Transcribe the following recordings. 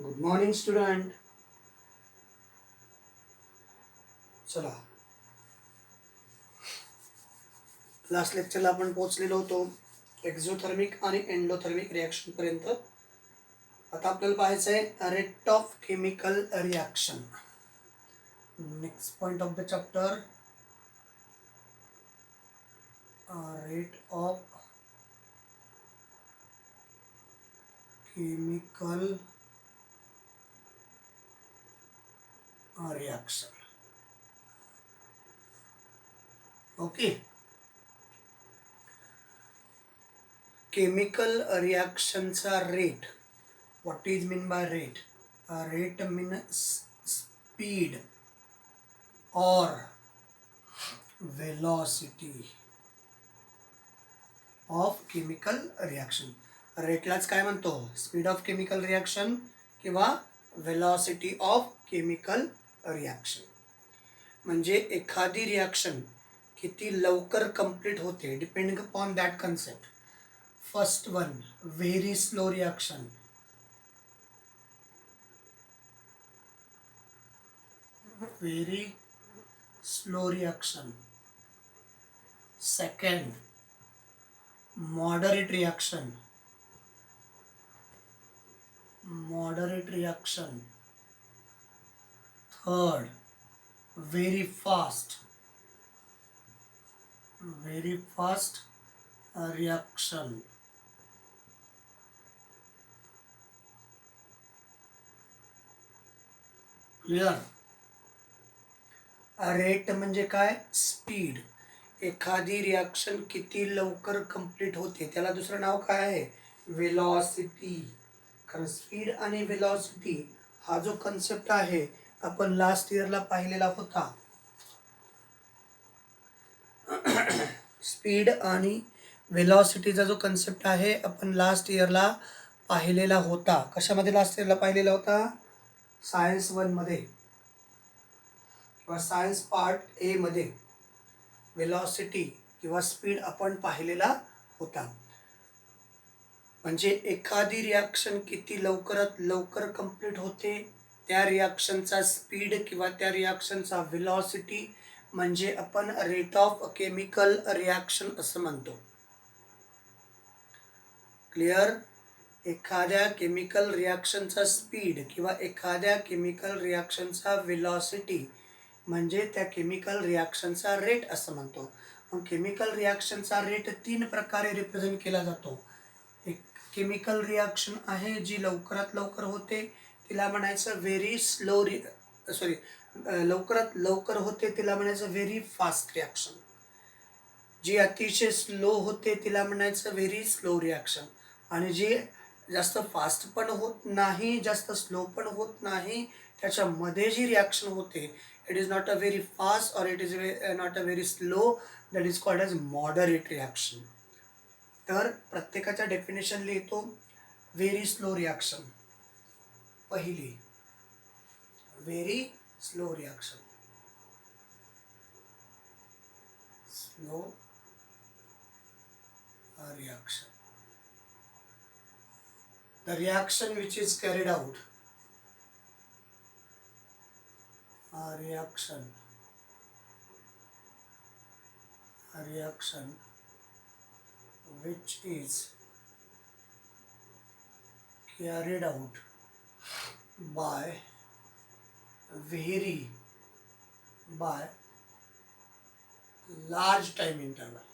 Good morning student. चला, last लेक्चरला आपण पोहोचलेलो होतो एक्झोथर्मिक आणि एंडोथर्मिक रिॲक्शन पर्यंत. आता आपल्याला पाहायचं आहे rate of chemical reaction. Next point of the chapter, rate of chemical reaction. Okay, chemical रिॲक्शनचा rate. What is mean by rate? Rate means speed or velocity of chemical reaction. रेटलाच काय म्हणतो? Speed of chemical reaction किंवा velocity of chemical reaction. म्हणजे एखादी reaction किती लवकर complete होते, depending upon that concept. First one, very slow reaction. Very slow reaction. Second, moderate reaction. Moderate reaction. Third, very fast. Very fast reaction. Clear? Rate म्हणजे काय? Speed. एखादी reaction किती लवकर कंप्लीट होते त्याला दुसरं नाव काय आहे? वेलॉसिटी. कारण स्पीड आणि वेलॉसिटी हा जो कन्सेप्ट आहे आपण लास्ट इयरला पाहिलेला होता. स्पीड आणि वेलॉसिटीचा जो कन्सेप्ट आहे आपण लास्ट इयरला पाहिलेला होता. कशामध्ये लास्ट इयरला पाहिलेला होता? सायन्स 1 मध्ये किंवा सायन्स पार्ट ए मध्ये वेलॉसिटी किंवा स्पीड आपण पाहिलेला होता. म्हणजे एखादी रिॲक्शन किती लवकरात लवकर कंप्लीट होते त्या रिॲक्शनचा स्पीड किंवा त्या रिॲक्शनचा वेलॉसिटी म्हणजे आपण रेट ऑफ केमिकल रिॲक्शन असं म्हणतो. क्लिअर? एखाद्या केमिकल रिॲक्शनचा स्पीड किंवा एखाद्या केमिकल रिॲक्शनचा वेलॉसिटी म्हणजे त्या केमिकल रिॲक्शनचा रेट असं म्हणतो. मग केमिकल रिॲक्शनचा रेट 3 प्रकारे रिप्रेझेंट केला जातो. एक केमिकल रिॲक्शन आहे जी लवकरात लवकर होते तिला म्हणायचं व्हेरी स्लो लवकरात लवकर होते तिला म्हणायचं व्हेरी फास्ट रिॲक्शन. जी अतिशय स्लो होते तिला म्हणायचं व्हेरी स्लो रिॲक्शन. आणि जी जास्त फास्ट पण होत नाही, जास्त स्लो पण होत नाही, त्याच्यामध्ये जी रिॲक्शन होते it is not a very fast or it is not a very slow, that is called as moderate reaction. तर प्रत्येकाच्या डेफिनेशन लिहितो. व्हेरी स्लो रिॲक्शन पहिली, very slow reaction. Slow reaction. The reaction which is carried out, a reaction which is carried out by large time interval.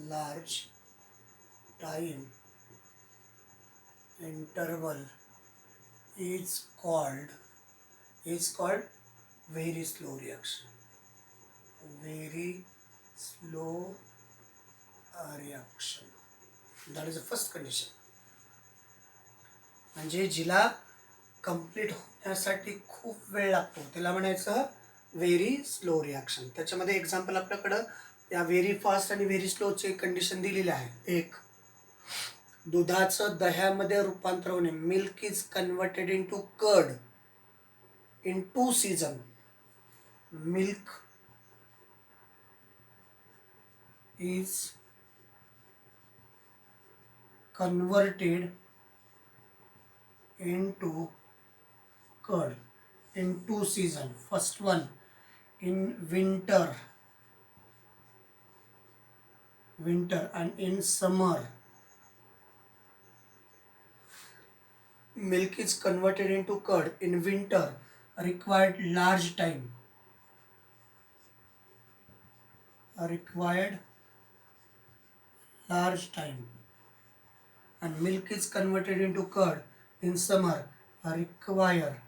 Large time interval is called very slow reaction. Very slow reaction. That is the first condition. म्हणजे जिला complete होण्यासाठी खूप वेळ लागतो त्याला म्हणायचं very slow reaction. त्याच्यामध्ये example आपल्याकडं या व्हेरी फास्ट आणि व्हेरी स्लोचे कंडिशन दिलेले आहे. एक, दुधाचं दह्यामध्ये रूपांतर होणे. Milk is converted into curd in 2 season. Milk is converted into curd in two season. First one in winter and in summer. Milk is converted into curd in winter, required large time. Required large time. And milk is converted into curd in summer, required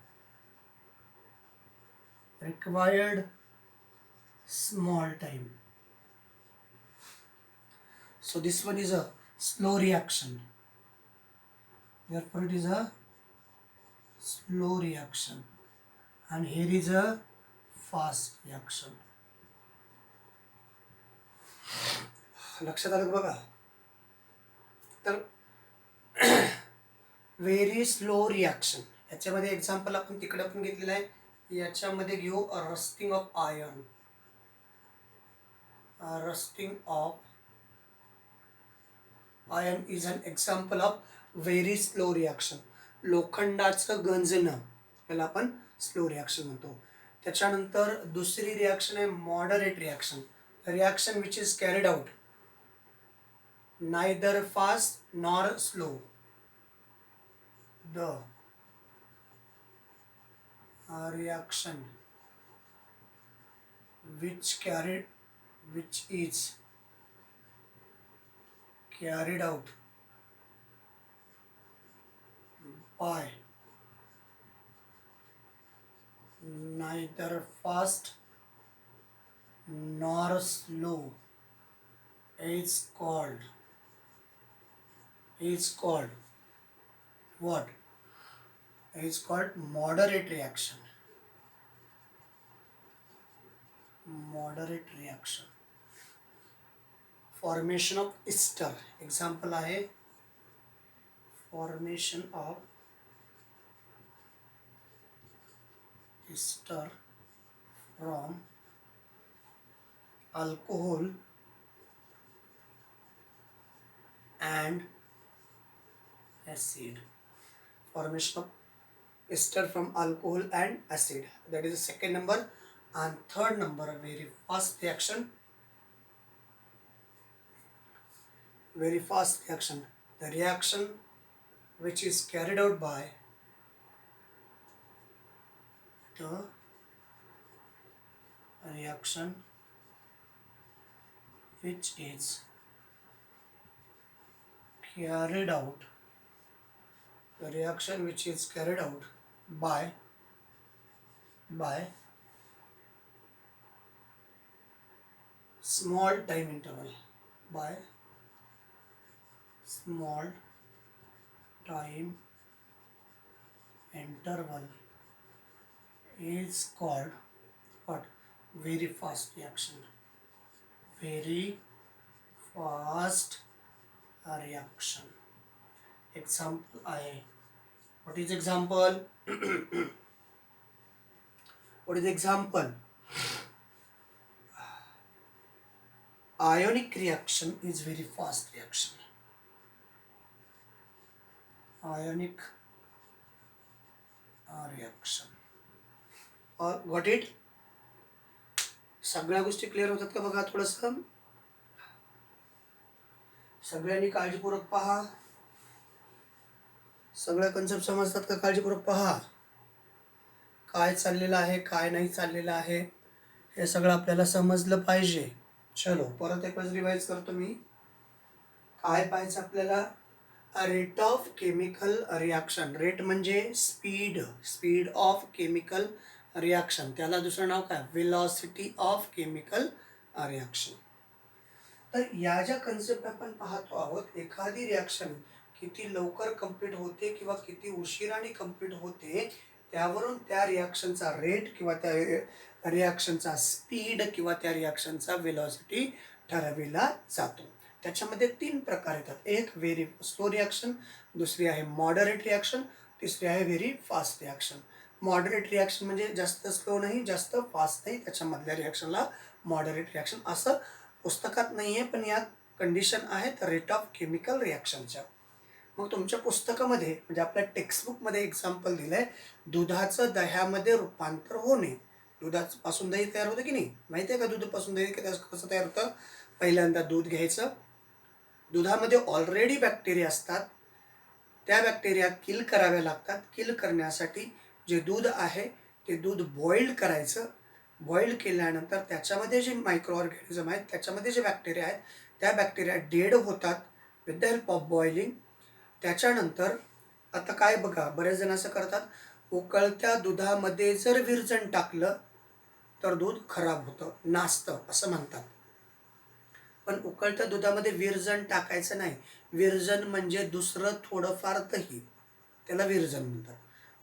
small time. So this one is a slow reaction. Therefore it is a slow reaction. And here is a fast reaction. लक्षात आलं बघा. तर very slow reaction, याच्यामध्ये example आपण तिकडे पण घेतलेलं आहे. याच्यामध्ये घेऊ rusting of iron. Rusting of iron is an example of very slow reaction. लोखंडाचं गंजणं याला आपण स्लो रिॲक्शन म्हणतो. त्याच्यानंतर दुसरी रिॲक्शन आहे moderate reaction. Reaction which is carried out neither fast nor slow. The reaction which is carried out by neither fast nor slow is called what? Is called moderate reaction. Moderate reaction. Formation of ester. Example आहे formation of ester from alcohol and acid. Formation of ester from alcohol and acid. That is the second number. And third number, a very fast reaction. Very fast reaction. The reaction which is carried out by the reaction which is carried out. The reaction which is carried out by small time interval. By small time interval is called what? Very fast reaction. Very fast reaction. Example I. What is example? What is example? Ionic reaction is very fast reaction. Ionic reaction. Or got it? सगळ्या गोष्टी clear होतात का बघा थोडंसं. सगळ्यांनी काळजीपूर्वक पहा. सगळ्या कन्सेप्ट समजतात का? काळजीपूर्वक पहा. काय चाललेलं आहे, काय नाही चाललेलं आहे, हे सगळं आपल्याला समजलं पाहिजे. चलो परत एकच रिवाइज करतो मी. काय पाहायचं आपल्याला? Rate of chemical reaction. Rate म्हणजे स्पीड ऑफ केमिकल रिॲक्शन. त्याला दुसरं नाव काय? Velocity of chemical reaction. तर या ज्या कन्सेप्ट आपण पाहतो आहोत, एखादी रिॲक्शन किती लवकर कंप्लीट होते किंवा किती उशिराने कंप्लीट होते, त्यावरून त्या रिॲक्शनचा रेट किंवा त्या रिॲक्शनचा स्पीड किंवा त्या रिॲक्शनचा वेलॉसिटी ठरविला जातो. त्याच्यामध्ये 3 प्रकार येतात. एक व्हेरी स्लो रिॲक्शन, दुसरी आहे मॉडरेट रिॲक्शन, तिसरी आहे very fast reaction. Moderate reaction म्हणजे जास्त स्लो नाही, जास्त फास्ट नाही, त्याच्यामधल्या रिॲक्शनला मॉडरेट रिॲक्शन असं पुस्तकात नाही आहे, पण यात कंडिशन आहेत रेट ऑफ केमिकल रिॲक्शनच्या. मग तुमच्या पुस्तकामध्ये म्हणजे आपल्या टेक्स्टबुकमध्ये एक्झाम्पल दिलं आहे, दुधाचं दह्यामध्ये रूपांतर होणे. दुधापासून दही तयार होतं की नाही, माहिती आहे का? दुधापासून दही कसं तयार होतं? पहिल्यांदा दूध घ्यायचं, दुधामध्ये ऑलरेडी बॅक्टेरिया असतात, त्या बॅक्टेरिया किल कराव्या लागतात. किल करण्यासाठी जे दूध आहे ते दूध बॉईल करायचं. बॉईल केल्यानंतर त्याच्यामध्ये जे मायक्रो ऑर्गॅनिझम आहेत, त्याच्यामध्ये जे बॅक्टेरिया आहेत, त्या बॅक्टेरिया डेड होतात with the help of boiling. त्याच्यानंतर आता काय बघा, बरेच जण असं करतात, उकळत्या दुधामध्ये जर विरजण टाकलं तर दूध खराब होतं, नासतं असं म्हणतात. पण उकळत्या दुधामध्ये विरजण टाकायचं नाही. विरजण म्हणजे दुसरं थोडंफार दही, त्याला विरजण म्हणतात.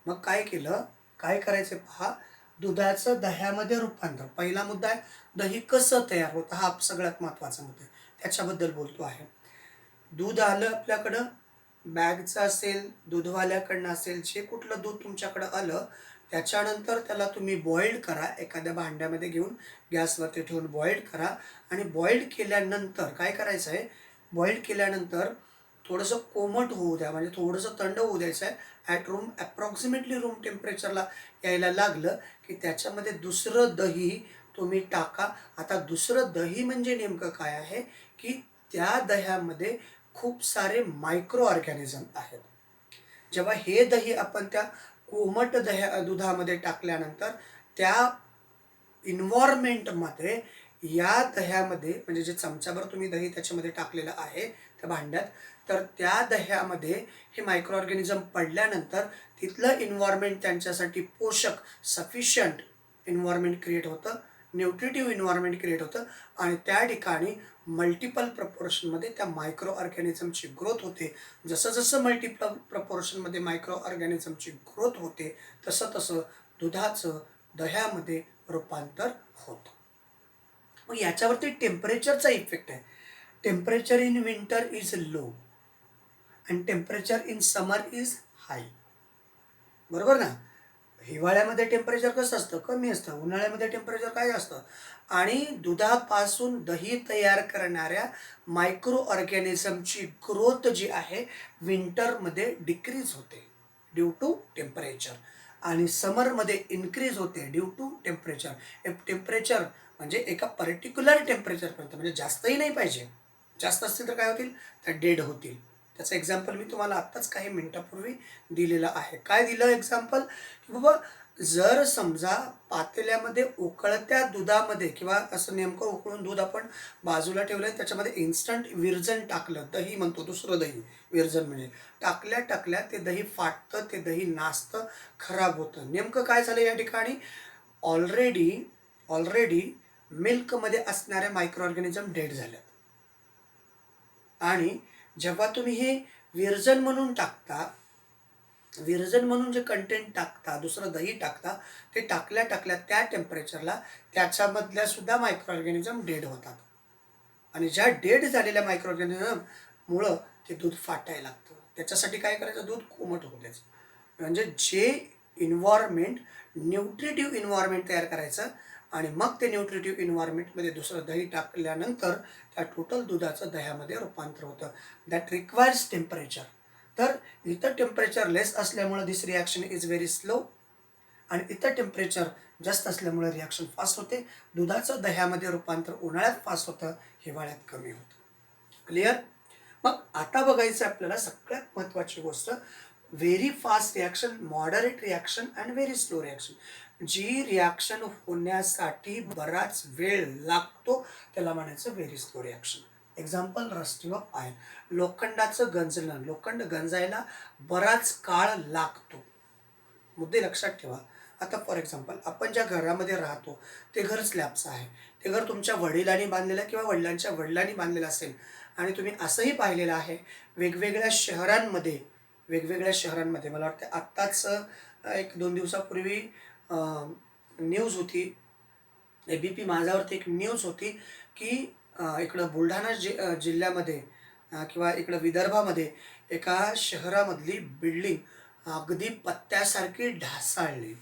मग काय केलं, काय करायचं पहा, दुधाचं दह्यामध्ये रूपांतर. पहिला मुद्दा आहे, दही कसं तयार होतं, हा सगळ्यात महत्त्वाचा मुद्दा आहे, त्याच्याबद्दल बोलतो आहे. दूध आलं आपल्याकडं, बॅगचं असेल, दूधवाल्याकडनं असेल, जे कुठलं दूध तुमच्याकडं आलं, त्याच्यानंतर त्याला तुम्ही बॉइल्ड करा. एखाद्या भांड्यामध्ये घेऊन गॅसवरती ठेवून बॉइल्ड करा. आणि बॉइल्ड केल्यानंतर काय करायचं आहे, बॉइल्ड केल्यानंतर थोडंसं कोमट होऊ द्या, म्हणजे थोडंसं थंड होऊ द्यायचं आहे. ॲप्रॉक्सिमेटली रूम टेम्परेचरला यायला लागलं की त्याच्यामध्ये दुसरं दही तुम्ही टाका. आता दुसरं दही म्हणजे नेमकं काय आहे, की त्या दह्यामध्ये खूप सारे मायक्रो ऑर्गॅनिझम आहेत. जेव्हा हे दही आपण त्या कोमट दुधामध्ये टाकल्यानंतर त्या इन्व्हायरमेंटमध्ये या दह्यामध्ये, म्हणजे जे चमचाभर तुम्ही दही त्याच्यामध्ये टाकलेलं आहे त्या भांड्यात, तर त्या दह्यामध्ये हे मायक्रो ऑर्गॅनिझम पडल्यानंतर तिथलं इन्व्हायरमेंट त्यांच्यासाठी पोषक सफिशियंट इन्व्हायरमेंट क्रिएट होतं, न्यूट्रिटिव्ह इन्व्हायरमेंट क्रिएट होतं. आणि त्या ठिकाणी मल्टिपल प्रपोर्शनमध्ये त्या मायक्रो ऑर्गॅनिझमची ग्रोथ होते. जसं जसं मल्टिपल प्रपोर्शनमध्ये मायक्रो ऑर्गॅनिझमची ग्रोथ होते, तसं तसं दुधाचं दह्यामध्ये रूपांतर होतं. मग याच्यावरती टेम्परेचरचा इफेक्ट आहे. Temperature in winter is low and temperature in summer is high. बरोबर ना? हिवाळ्यामध्ये टेम्परेचर कसं असतं? कमी असतं. उन्हाळ्यामध्ये टेम्परेचर काय असतं? आणि दुधापासून दही तयार करणाऱ्या मायक्रो ऑर्गॅनिझमची ग्रोथ जी आहे विंटरमध्ये डिक्रीज होते ड्यू टू टेम्परेचर, आणि समरमध्ये इन्क्रीज होते ड्यू टू टेम्परेचर. टेम्परेचर म्हणजे एका पर्टिक्युलर टेम्परेचरपर्यंत, म्हणजे जास्तही नाही पाहिजे. जास्त असतील तर काय होतील? तर डेड होतील. त्याचं एक्झाम्पल मी तुम्हाला आत्ताच काही मिनिटापूर्वी दिलेलं आहे. काय दिलं एक्झाम्पल? की बाबा जर समजा पातेल्यामध्ये उकळत्या दुधामध्ये, किंवा असं नेमकं उकळून दूध आपण बाजूला ठेवलं, त्याच्यामध्ये इन्स्टंट विरजण टाकलं, दही म्हणतो, दुसरं दही, विरजण म्हणजे टाकल्या टाकल्या ते दही फाटतं, ते दही नासतं, खराब होतं. नेमकं काय झालं या ठिकाणी? ऑलरेडी ऑलरेडी मिल्कमध्ये असणाऱ्या मायक्रो ऑर्गॅनिझम डेड झाल्या. आणि जेव्हा तुम्ही हे विरजण म्हणून टाकता, विरजण म्हणून जे कंटेंट टाकता, दुसरं दही टाकता, ते टाकल्या टाकल्या त्या टेम्परेचरला त्याच्यामधल्या सुद्धा मायक्रो ऑर्गॅनिझम डेड होतात. आणि ज्या डेड झालेल्या मायक्रो ऑर्गॅनिझममुळं ते दूध फाटायला लागतं. त्याच्यासाठी काय करायचं? दूध कोमट होऊ द्यायचं. म्हणजे जे इन्व्हायरमेंट, न्यूट्रिटिव्ह इन्व्हायरमेंट तयार करायचं, आणि मग ते न्यूट्रिटिव्ह इन्व्हायरमेंटमध्ये दुसरं दही टाकल्यानंतर त्या टोटल दुधाचं दह्यामध्ये रूपांतर होतं. That requires temperature. तर इथं टेम्परेचर लेस असल्यामुळं दिस रिॲक्शन इज व्हेरी स्लो, आणि इथं टेम्परेचर जास्त असल्यामुळे रिॲक्शन फास्ट होते. दुधाचं दह्यामध्ये रूपांतर उन्हाळ्यात फास्ट होतं, हिवाळ्यात कमी होतं. क्लिअर? मग आता बघायचं आपल्याला सगळ्यात महत्त्वाची गोष्ट, very fast reaction, moderate reaction and very slow reaction. जी रिॲक्शन होण्यासाठी बराच वेळ लागतो त्याला म्हणायचं very slow reaction. Example, rusting of iron. लोखंडाचं गंजणं, लोखंड गंजायला बराच काळ लागतो. मुद्दे लक्षात ठेवा. आता फॉर एक्झाम्पल, आपण ज्या घरामध्ये राहतो ते घर स्लॅबचं आहे. ते घर तुमच्या वडिलांनी बांधलेलं किंवा वडिलांच्या वडिलांनी बांधलेलं असेल. आणि तुम्ही असंही पाहिलेलं आहे, वेगवेगळ्या शहरांमध्ये, वेगवेगळ्या शहरांमध्ये मला वाटतं आत्ताच 1-2 दिवसापूर्वी न्यूज होती, ABP माझावरती एक न्यूज होती, की इकडं बुलढाणा जिल्ह्यामध्ये किंवा इकडं विदर्भामध्ये एका शहरामधली बिल्डिंग अगदी पत्त्यासारखी ढासाळली.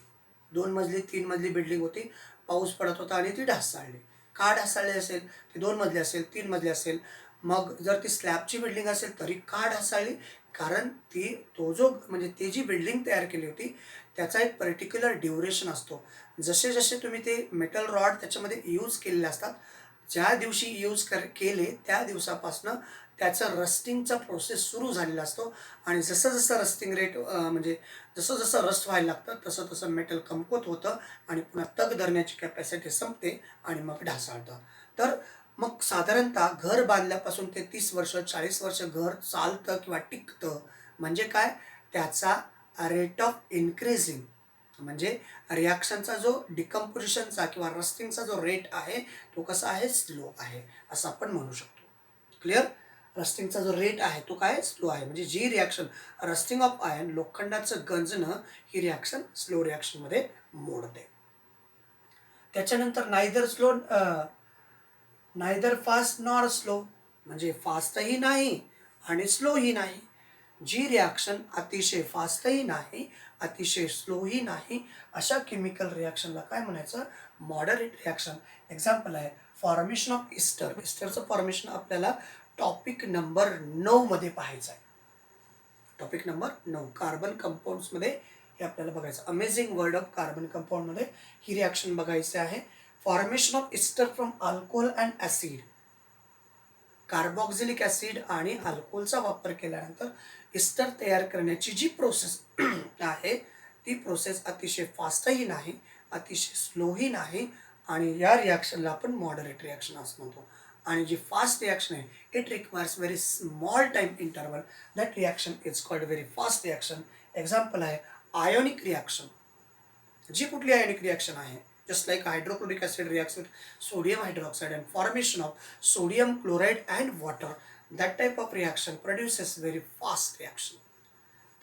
2 मजली 3 मजली बिल्डिंग होती. पाऊस पडत होता आणि ती ढासाळली. का ढासाळली असेल? ती 2 मजली असेल, 3 मजली असेल. मग जर ती स्लॅबची बिल्डिंग असेल तरी का ढासळली? कारण तो जो म्हणजे ती जी बिल्डिंग तयार केली होती त्याचा एक पर्टिक्युलर ड्युरेशन असतो. जसे जसे तुम्ही ते मेटल रॉड त्याच्यामध्ये यूज केलेले असतात, ज्या दिवशी यूज केले त्या दिवसापासनं त्याचं रस्टिंगचा प्रोसेस सुरू झालेला असतो आणि जसं जसं रस्टिंग रेट म्हणजे जसं जसं रस्ट व्हायला लागतं तसं तसं मेटल कमकुवत होतं आणि पुन्हा तग धरण्याची कॅपॅसिटी संपते आणि मग ढासळतं. तर मग साधारणतः घर बांधल्यापासून ते 30 वर्ष 40 वर्ष घर चालतं किंवा टिकतं. म्हणजे काय? त्याचा रेट ऑफ इन्क्रीजिंग म्हणजे रिॲक्शनचा जो डिकम्पोजिशनचा किंवा रस्टिंगचा जो रेट आहे तो कसा आहे? स्लो आहे असं आपण म्हणू शकतो. क्लिअर? रस्टिंगचा जो रेट आहे तो काय? स्लो आहे. म्हणजे जी रिॲक्शन रस्टिंग ऑफ आयर्न लोखंडाचं गंजणं ही रिॲक्शन स्लो रिॲक्शनमध्ये मोडते. त्याच्यानंतर नायदर फास्ट नॉर स्लो म्हणजे फास्टही नाही आणि स्लोही नाही. जी रिॲक्शन अतिशय फास्टही नाही, अतिशय स्लोही नाही, अशा केमिकल रिॲक्शनला काय म्हणायचं? Moderate reaction. एक्झाम्पल आहे फॉर्मेशन ऑफ इस्टर. इस्टरचं फॉर्मेशन आपल्याला टॉपिक नंबर 9 मध्ये पाहायचं आहे. टॉपिक नंबर 9 कार्बन कंपाऊंड्समध्ये हे आपल्याला बघायचं. अमेझिंग वर्ल्ड ऑफ कार्बन कंपाऊंडमध्ये ही रिॲक्शन बघायची आहे. Formation of ester from alcohol and acid. Carboxylic acid आणि अल्कोहोलचा वापर केल्यानंतर इस्टर तयार करण्याची जी प्रोसेस आहे ती प्रोसेस अतिशय फास्टही नाही, अतिशय स्लोही नाही आणि या रिॲक्शनला आपण मॉडरेट रिॲक्शन असं म्हणतो. आणि जी फास्ट रिॲक्शन आहे it requires very small time interval. That reaction is called very fast reaction. Example आहे आयोनिक रिॲक्शन. जी कुठली आयोनिक रिॲक्शन आहे? Just like hydrochloric acid reacts with sodium hydroxide and formation of sodium chloride and water. That type of reaction produces very fast reaction.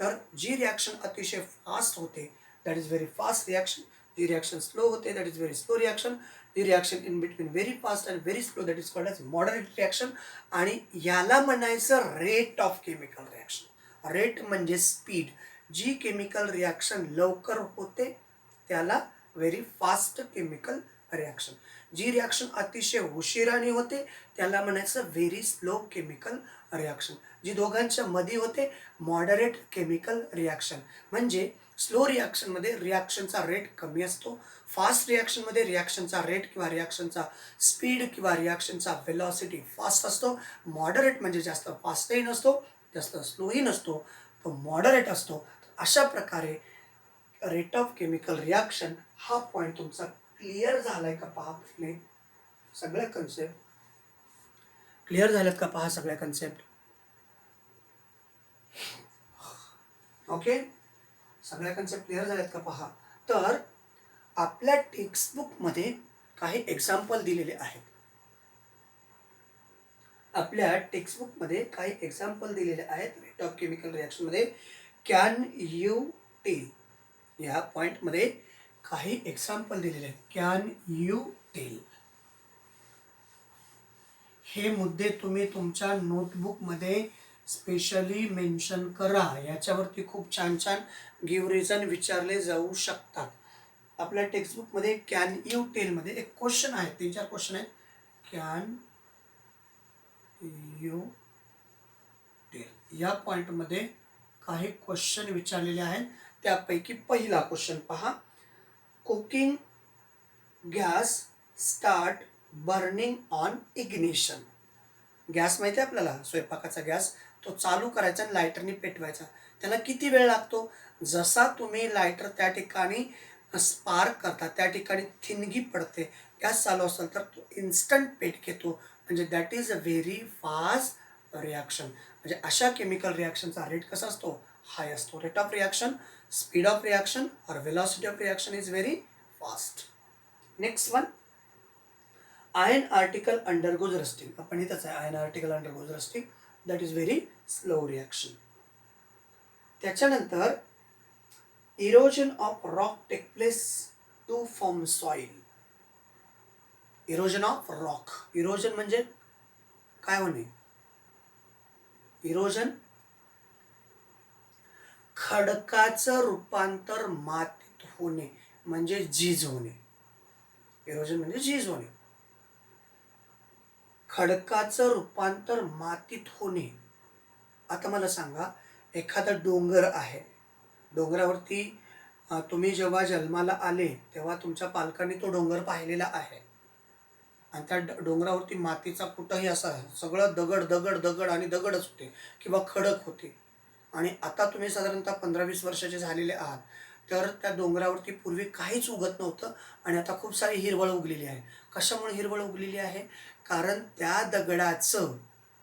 तर जी reaction अतिशय fast होते that is very fast reaction. जी reaction slow होते that is very slow reaction. जी reaction in between very fast and very slow that is called as moderate reaction. आणि याला म्हणायचं rate of chemical reaction. Rate म्हणजे speed. जी chemical reaction लवकर होते त्याला व्हेरी फास्ट केमिकल रिॲक्शन. जी रिॲक्शन अतिशय उशिराने होते त्याला म्हणायचं व्हेरी स्लो केमिकल रिॲक्शन. जी दोघांच्या मध्ये होते मॉडरेट केमिकल रिॲक्शन. म्हणजे स्लो रिॲक्शनमध्ये रिॲक्शनचा रेट कमी असतो, फास्ट रिॲक्शनमध्ये रिॲक्शनचा रेट किंवा रिॲक्शनचा स्पीड किंवा रिॲक्शनचा व्हेलॉसिटी फास्ट असतो. मॉडरेट म्हणजे जास्त फास्टही नसतो, जास्त स्लोही नसतो, तो मॉडरेट असतो. अशा प्रकारे रेट ऑफ केमिकल रिॲक्शन हा पॉईंट तुमचा क्लिअर झालाय का पहा. पहिले सगळ्या कन्सेप्ट क्लिअर झाल्यात का पहा सगळ्या कन्सेप्ट. ओके, सगळ्या कन्सेप्ट क्लिअर झाल्यात का पहा. तर आपल्या टेक्स्टबुकमध्ये काही एक्झाम्पल दिलेले आहेत. आपल्या टेक्स्टबुकमध्ये काही एक्झाम्पल दिलेले आहेत रेट ऑफ केमिकल रिॲक्शनमध्ये. कॅन यू टेल या पॉईंटमध्ये काही एक्झाम्पल दिलेले आहेत. कॅन यू टेल हे मुद्दे तुम्ही तुमच्या नोटबुकमध्ये स्पेशली मेन्शन करा. याच्यावरती खूप छान छान गिव रिझन विचारले जाऊ शकतात. आपल्या टेक्स्टबुकमध्ये कॅन यू टेलमध्ये एक क्वेश्चन आहे, 3-4 क्वेश्चन आहेत. कॅन यू टेल या पॉईंटमध्ये काही क्वेश्चन विचारलेले आहेत. त्यापैकी पहिला क्वेश्चन पहा. Cooking gas start burning on ignition. Gas माहिती आहे आपल्याला, स्वयंपाकाचा गॅस, तो चालू करायचा आणि लायटरनी पेटवायचा. त्याला किती वेळ लागतो? जसा तुम्ही लायटर त्या ठिकाणी स्पार्क करता त्या ठिकाणी थिनगी पडते. गॅस चालू असेल तर तो इन्स्टंट पेट घेतो. म्हणजे that is a very fast reaction. म्हणजे अशा केमिकल रिॲक्शनचा रेट कसा असतो? हाय असतो. Rate of reaction, speed of reaction और velocity of reaction is very fast. Next one, iron article undergoes rusting. आपण इथंच आहे, iron article undergoes rusting, that is very slow reaction. त्याच्यानंतर erosion of rock take place to form soil. Erosion of rock, erosion म्हणजे काय होणे? Erosion खडकाचं रूपांतर मातीत होणे म्हणजे झीज होणे. इरोजन म्हणजे झीज होणे. खडकाचं रूपांतर मातीत होणे. आता मला सांगा, एखादा डोंगर आहे. डोंगरावरती तुम्ही जेव्हा जन्माला आले, तेव्हा तुमच्या पालकांनी तो डोंगर पाहिलेला आहे. आणि त्या डोंगरावरती मातीचा कुठंही असा सगळं दगड, दगड, दगड आणि दगडच होते किंवा खडक होते. आणि आता तुम्ही साधारणतः 15-20 वर्षाचे झालेले आहात. तर त्या डोंगरावरती पूर्वी काहीच उगत नव्हतं आणि आता खूप सारी हिरवळ उगलेली आहे. कशामुळे हिरवळ उगलेली आहे? कारण त्या दगडाचं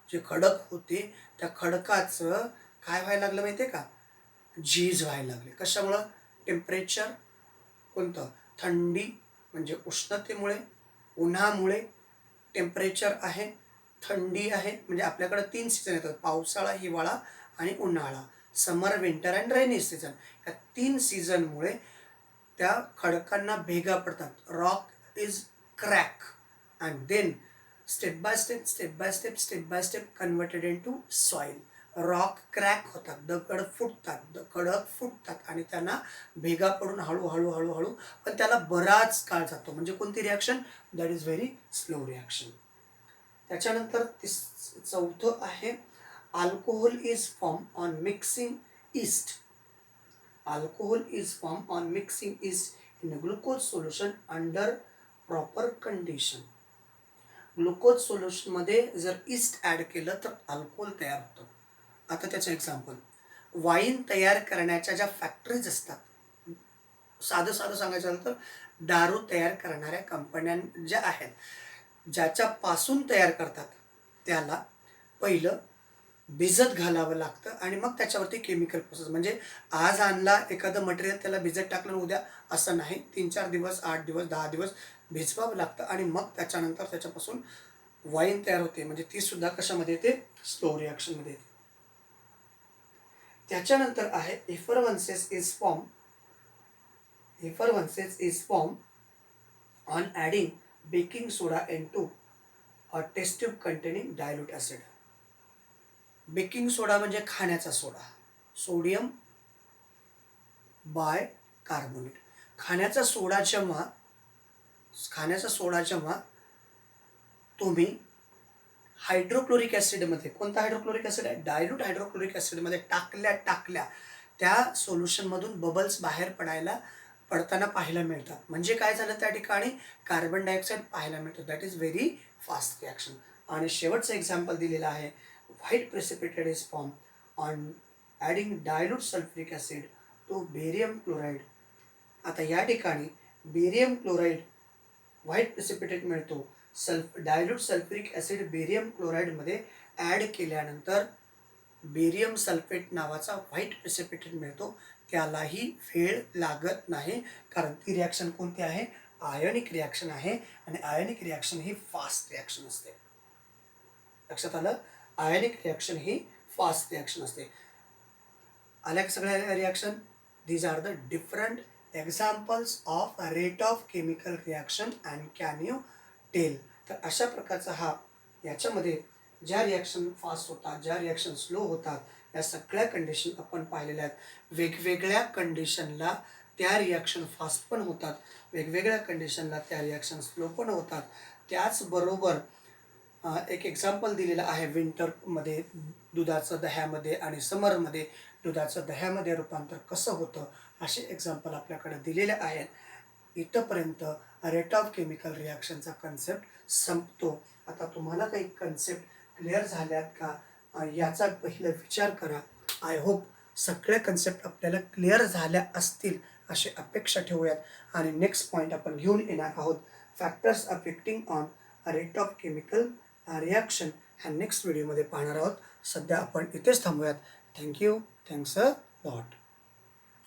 जे खडक होते, त्या खडकाचं काय व्हायला लागलं माहिती आहे का? झीज व्हायला लागली. कशामुळं? टेम्परेचर कोणतं? थंडी म्हणजे उष्णतेमुळे, उन्हामुळे टेम्परेचर आहे, थंडी आहे. म्हणजे आपल्याकडे 3 सीझन येतात: पावसाळा, हिवाळा आणि उन्हाळा. Summer, winter and rainy season. या 3 सीझनमुळे त्या खडकांना भेगा पडतात. Rock is crack and then step by step, step by step, step by step converted into soil. Rock crack होतात, दगड फुटतात, खडक फुटतात आणि त्यांना भेगा पडून हळूहळू हळूहळू, पण त्याला बराच काळ जातो. म्हणजे कोणती reaction? That is very slow reaction. त्याच्यानंतर चौथं आहे, alcohol is form on mixing yeast. Alcohol is form on mixing yeast in glucose solution under proper condition. Glucose सोल्युशनमध्ये जर ईस्ट ॲड केलं तर अल्कोहोल तयार होतं. आता त्याचं एक्झाम्पल, वाईन तयार करण्याच्या ज्या फॅक्टरीज असतात, साधं साधं सांगायचं झालं तर दारू तयार करणाऱ्या कंपन्या ज्या आहेत, ज्याच्यापासून तयार करतात, त्याला पहिलं भिजत घालावं लागतं आणि मग त्याच्यावरती केमिकल प्रोसेस. म्हणजे आज आणला एखादं मटेरियल, त्याला भिजत टाकलं उद्या, असं नाही. 3-4 दिवस, 8 दिवस, 10 दिवस भिजवावं लागतं आणि मग त्याच्यानंतर त्याच्यापासून वाईन तयार होते. म्हणजे ती सुद्धा कशामध्ये येते? स्लो रिॲक्शनमध्ये येते. त्याच्यानंतर आहे effervescence is formed on adding baking soda into a test tube containing dilute acid. Baking soda म्हणजे खाण्याचा सोडा, सोडियम बाय कार्बोनेट. खाण्याचा सोडा जेव्हा तुम्ही हायड्रोक्लोरिक ॲसिडमध्ये, कोणता हायड्रोक्लोरिक ॲसिड आहे? डायल्यूट हायड्रोक्लोरिक ॲसिडमध्ये टाकल्या त्या सोल्युशनमधून बबल्स बाहेर पडताना पाहायला मिळतात. म्हणजे काय झालं? त्या ठिकाणी कार्बन डायऑक्साईड पाहायला मिळतो. That is very fast reaction. आणि शेवटचं एक्झाम्पल दिलेलं आहे, white precipitate is form on adding dilute sulphuric acid to barium chloride. आता या ठिकाणी बेरियम क्लोराईड व्हाईट प्रेसिपिटेट मिळतो. डायल्यूट सल्फ्युरिक ॲसिड बेरियम क्लोराईडमध्ये ॲड केल्यानंतर बेरियम सल्फेट नावाचा व्हाईट प्रेसिपिटेट मिळतो. त्यालाही वेळ लागत नाही, कारण ती रिॲक्शन कोणती आहे? आयोनिक रिॲक्शन आहे आणि आयोनिक रिॲक्शन ही फास्ट रिॲक्शन असते. लक्षात आलं? आयोनिक रिॲक्शन ही फास्ट रिॲक्शन असते. आल्या का सगळ्या reaction? These are the different examples of rate of chemical reaction and can you tell. तर अशा प्रकारचा याच्यामध्ये ज्या रिॲक्शन फास्ट होतात, ज्या रिॲक्शन स्लो होतात, या सगळ्या कंडिशन आपण पाहिलेल्या आहेत. वेगवेगळ्या कंडिशनला त्या रिॲक्शन फास्ट पण होतात, वेगवेगळ्या कंडिशनला त्या रिॲक्शन स्लो पण होतात. त्याचबरोबर एक एक्झाम्पल दिलेलं आहे, विंटरमध्ये दुधाचं दह्यामध्ये आणि समरमध्ये दुधाचं दह्यामध्ये रूपांतर कसं होतं, असे एक्झाम्पल आपल्याकडे दिलेले आहेत. इथंपर्यंत रेट ऑफ केमिकल रिॲक्शनचा कन्सेप्ट संपतो. आता तुम्हाला काही कन्सेप्ट क्लिअर झाल्यात का, याचा पहिलं विचार करा. आय होप सगळ्या कन्सेप्ट आपल्याला क्लिअर झाल्या असतील अशी अपेक्षा ठेवूयात आणि नेक्स्ट पॉईंट आपण घेऊन येणार आहोत, factors affecting on rate of chemical reaction. ह्या नेक्स्ट व्हिडिओमध्ये पाहणार आहोत. सध्या आपण इथेच थांबूयात. थँक्यू. Thanks a lot.